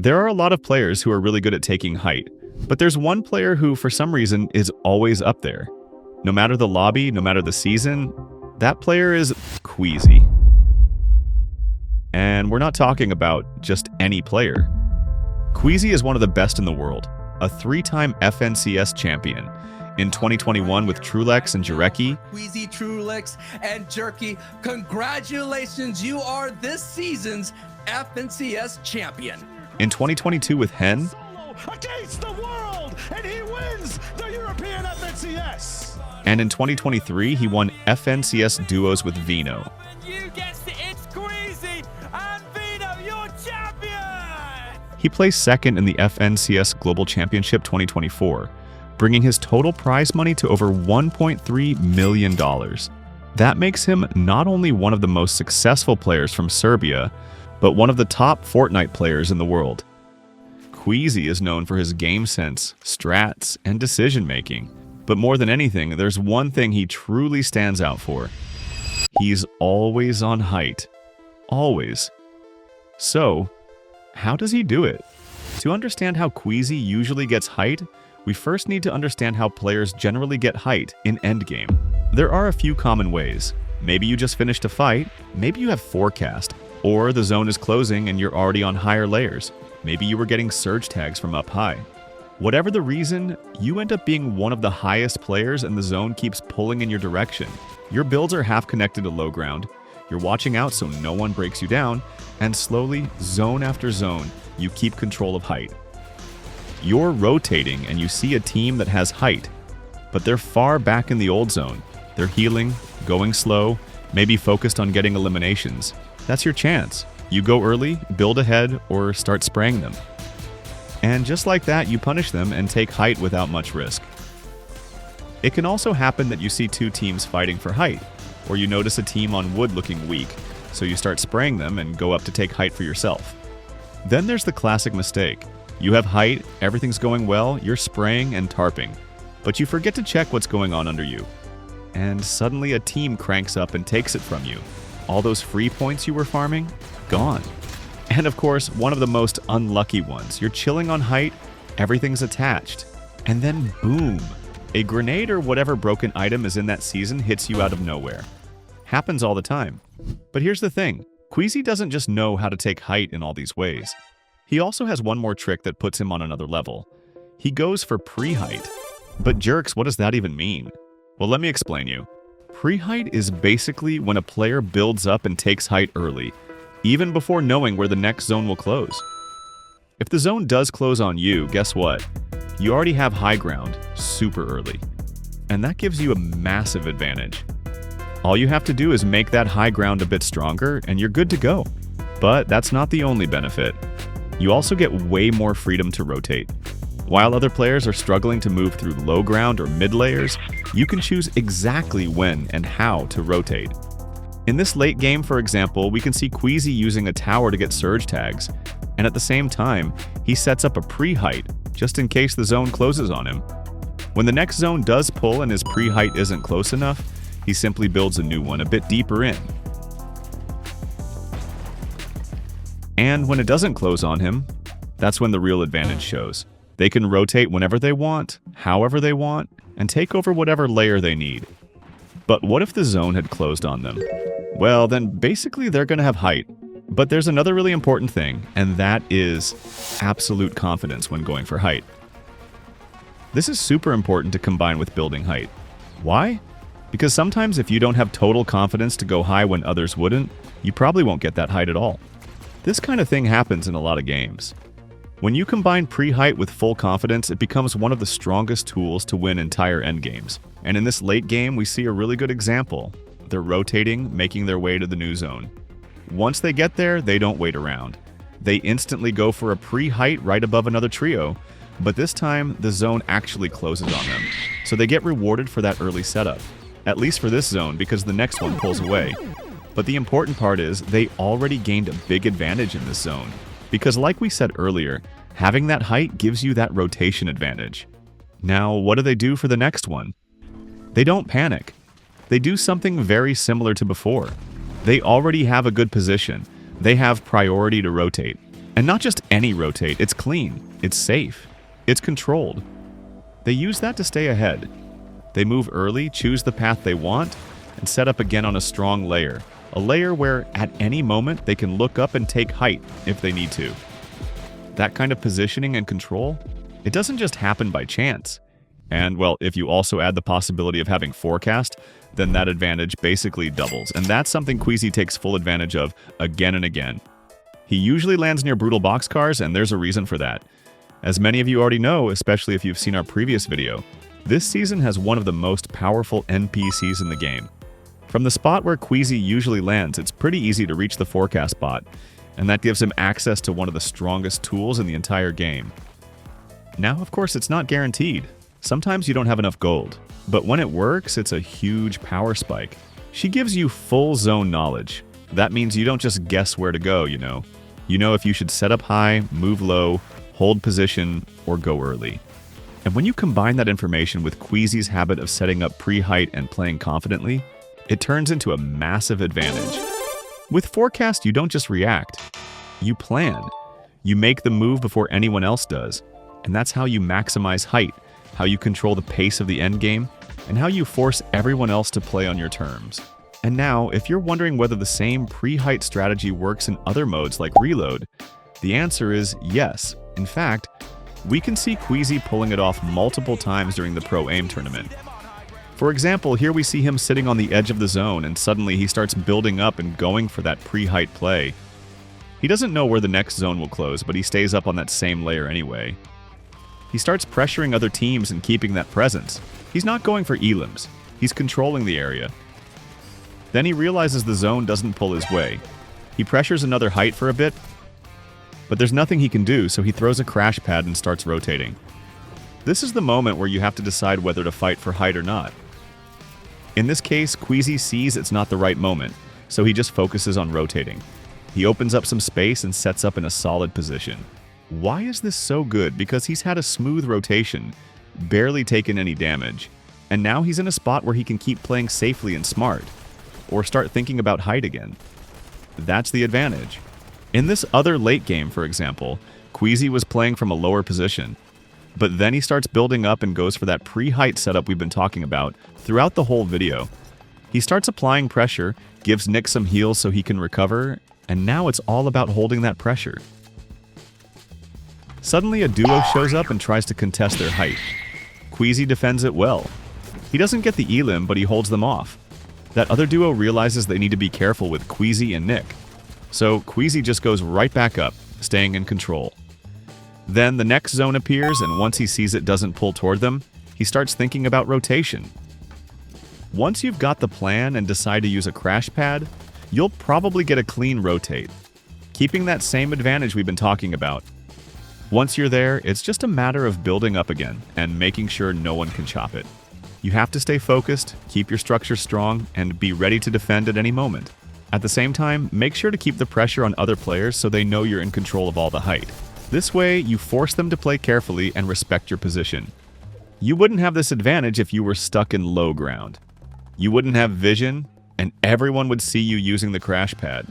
There are a lot of players who are really good at taking height, but there's one player who, for some reason, is always up there. No matter the lobby, no matter the season, that player is Queasy. And we're not talking about just any player. Queasy is one of the best in the world, a 3-time FNCS champion. In 2021 with Trulex and Jarecki. Queasy, Trulex, and Jerky, congratulations, you are this season's FNCS champion. In 2022 with Hen. Against the world, and he wins the European FNCS. And in 2023, he won FNCS duos with Vino. You guessed it, it's Queasy, and Vino, your champion! He placed second in the FNCS Global Championship 2024, bringing his total prize money to over $1.3 million. That makes him not only one of the most successful players from Serbia, but one of the top Fortnite players in the world. Queasy is known for his game sense, strats, and decision-making. But more than anything, there's one thing he truly stands out for. He's always on height. Always. So, how does he do it? To understand how Queasy usually gets height, we first need to understand how players generally get height in endgame. There are a few common ways. Maybe you just finished a fight, maybe you have forecast, or the zone is closing and you're already on higher layers. Maybe you were getting surge tags from up high. Whatever the reason, you end up being one of the highest players and the zone keeps pulling in your direction. Your builds are half connected to low ground, you're watching out so no one breaks you down, and slowly, zone after zone, you keep control of height. You're rotating and you see a team that has height, but they're far back in the old zone. They're healing, going slow, maybe focused on getting eliminations. That's your chance. You go early, build ahead, or start spraying them. And just like that, you punish them and take height without much risk. It can also happen that you see two teams fighting for height, or you notice a team on wood looking weak, so you start spraying them and go up to take height for yourself. Then there's the classic mistake. You have height, everything's going well, you're spraying and tarping, but you forget to check what's going on under you. And suddenly a team cranks up and takes it from you. All those free points you were farming, gone. And of course, one of the most unlucky ones. You're chilling on height, everything's attached, and then boom! A grenade or whatever broken item is in that season hits you out of nowhere. Happens all the time. But here's the thing, Queasy doesn't just know how to take height in all these ways. He also has one more trick that puts him on another level. He goes for Preheight. But jerks, what does that even mean? Well, let me explain you. Preheight is basically when a player builds up and takes height early, even before knowing where the next zone will close. If the zone does close on you, guess what? You already have high ground super early, and that gives you a massive advantage. All you have to do is make that high ground a bit stronger and you're good to go. But that's not the only benefit. You also get way more freedom to rotate. While other players are struggling to move through low ground or mid layers, you can choose exactly when and how to rotate. In this late game, for example, we can see Queasy using a tower to get surge tags, and at the same time, he sets up a pre-height just in case the zone closes on him. When the next zone does pull and his pre-height isn't close enough, he simply builds a new one a bit deeper in. And when it doesn't close on him, that's when the real advantage shows. They can rotate whenever they want, however they want, and take over whatever layer they need. But what if the zone had closed on them? Well, then basically they're going to have height. But there's another really important thing, and that is absolute confidence when going for height. This is super important to combine with building height. Why? Because sometimes if you don't have total confidence to go high when others wouldn't, you probably won't get that height at all. This kind of thing happens in a lot of games. When you combine pre-height with full confidence, it becomes one of the strongest tools to win entire endgames. And in this late game, we see a really good example. They're rotating, making their way to the new zone. Once they get there, they don't wait around. They instantly go for a pre-height right above another trio, but this time the zone actually closes on them. So they get rewarded for that early setup. At least for this zone, because the next one pulls away. But the important part is, they already gained a big advantage in this zone. Because like we said earlier, having that height gives you that rotation advantage. Now, what do they do for the next one? They don't panic. They do something very similar to before. They already have a good position. They have priority to rotate. And not just any rotate, it's clean, it's safe, it's controlled. They use that to stay ahead. They move early, choose the path they want, and set up again on a strong layer. A layer where, at any moment, they can look up and take height if they need to. That kind of positioning and control, it doesn't just happen by chance. And, well, if you also add the possibility of having forecast, then that advantage basically doubles. And that's something Queasy takes full advantage of again and again. He usually lands near brutal boxcars, and there's a reason for that. As many of you already know, especially if you've seen our previous video, this season has one of the most powerful NPCs in the game. From the spot where Queasy usually lands, it's pretty easy to reach the forecast bot, and that gives him access to one of the strongest tools in the entire game. Now, of course, it's not guaranteed. Sometimes you don't have enough gold, but when it works, it's a huge power spike. She gives you full zone knowledge. That means you don't just guess where to go, you know. You know if you should set up high, move low, hold position, or go early. And when you combine that information with Queasy's habit of setting up pre-height and playing confidently, it turns into a massive advantage. With Forecast, you don't just react. You plan. You make the move before anyone else does. And that's how you maximize height, how you control the pace of the endgame, and how you force everyone else to play on your terms. And now, if you're wondering whether the same pre-height strategy works in other modes like Reload, the answer is yes. In fact, we can see Queasy pulling it off multiple times during the Pro Aim tournament. For example, here we see him sitting on the edge of the zone, and suddenly he starts building up and going for that pre-height play. He doesn't know where the next zone will close, but he stays up on that same layer anyway. He starts pressuring other teams and keeping that presence. He's not going for elims. He's controlling the area. Then he realizes the zone doesn't pull his way. He pressures another height for a bit, but there's nothing he can do, so he throws a crash pad and starts rotating. This is the moment where you have to decide whether to fight for height or not. In this case, Queasy sees it's not the right moment, so he just focuses on rotating. He opens up some space and sets up in a solid position. Why is this so good? Because he's had a smooth rotation, barely taken any damage, and now he's in a spot where he can keep playing safely and smart, or start thinking about height again. That's the advantage. In this other late game, for example, Queasy was playing from a lower position, but then he starts building up and goes for that pre-height setup we've been talking about throughout the whole video. He starts applying pressure, gives Nick some heals so he can recover, and now it's all about holding that pressure. Suddenly a duo shows up and tries to contest their height. Queasy defends it well. He doesn't get the elim, but he holds them off. That other duo realizes they need to be careful with Queasy and Nick. So Queasy just goes right back up, staying in control. Then the next zone appears, and once he sees it doesn't pull toward them, he starts thinking about rotation. Once you've got the plan and decide to use a crash pad, you'll probably get a clean rotate, keeping that same advantage we've been talking about. Once you're there, it's just a matter of building up again and making sure no one can chop it. You have to stay focused, keep your structure strong, and be ready to defend at any moment. At the same time, make sure to keep the pressure on other players so they know you're in control of all the height. This way, you force them to play carefully and respect your position. You wouldn't have this advantage if you were stuck in low ground. You wouldn't have vision, and everyone would see you using the crash pad.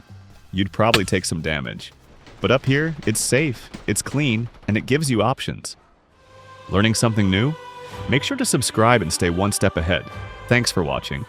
You'd probably take some damage. But up here, it's safe, it's clean, and it gives you options. Learning something new? Make sure to subscribe and stay one step ahead. Thanks for watching.